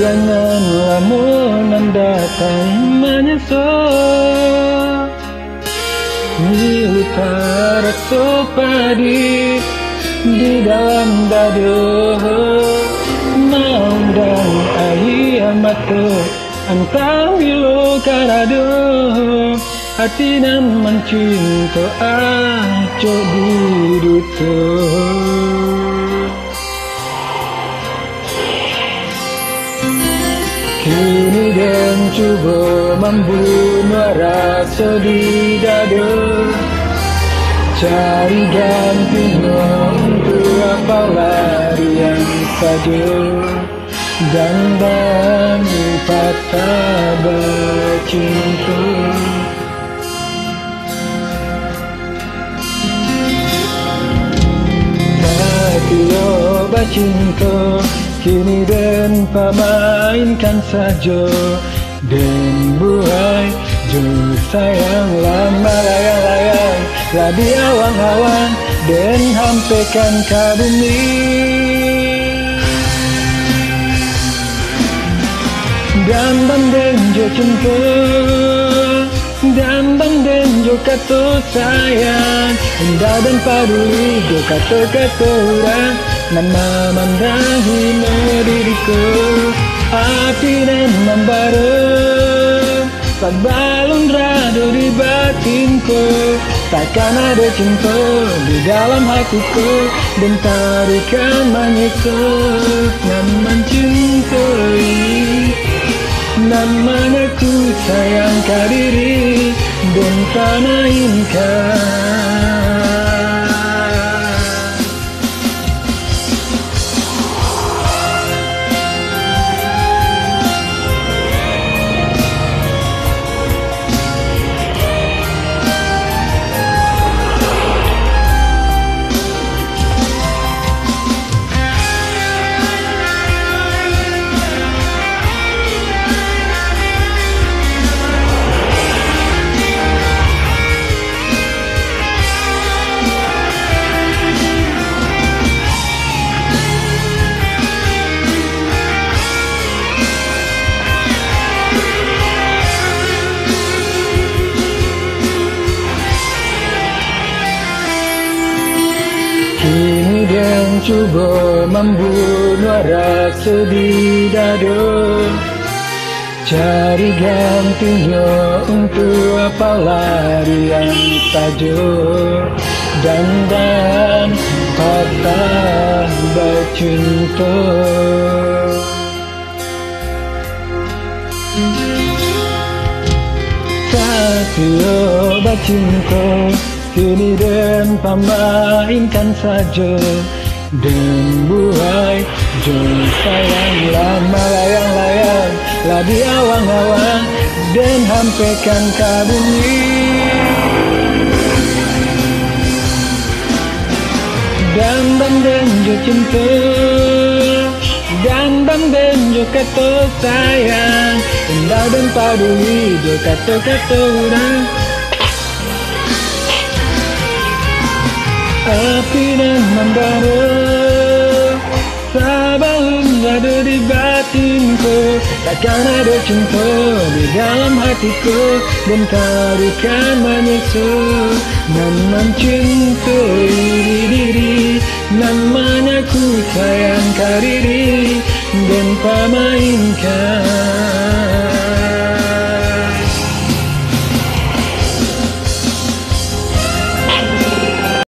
Janganlah menandakan menyesal di utara sopadi di dalam dado naung dan ayam mata antang bilo karado hati nan mencinta aco diduto. Kini dan coba membunuh rasa di dada, cari gantinya untuk apa larian saja, dan patah bercinta. Tapi yo bercinta kini dan pemainkan saja, dan buai jo sayang lama layang-layang lah di awang-awang dan hampaikan ke bumi. Dan jo cinta, dan jo kata sayang, indah dan peduli jo kata-kata orang nan memandangi diriku, hati dan membara tak balon rado di batinku, takkan ada cinta di dalam hatiku, dan tarikan menyiksa nan mencintai, namanya ku sayang diri dan tanah inkan. Kini dan coba membunuh rasa di dada, cari gantinya untuk apa larian saja, dan patah bercinta. Satyo bercinta kini dan pemainkan saja, dan buai jo sayang lama layang-layang lah di awang-awang dan hampaikan ke bumi. Dan jo cinta, dan jo kata sayang, indah dan peduli jo kata-kata orang. Api dan membara sabalun ada di batinku, takkan ada cinta di dalam hatiku, dan tarikan menyiksa nan mencintai diri, namanya ku sayang diri dan pemainkan.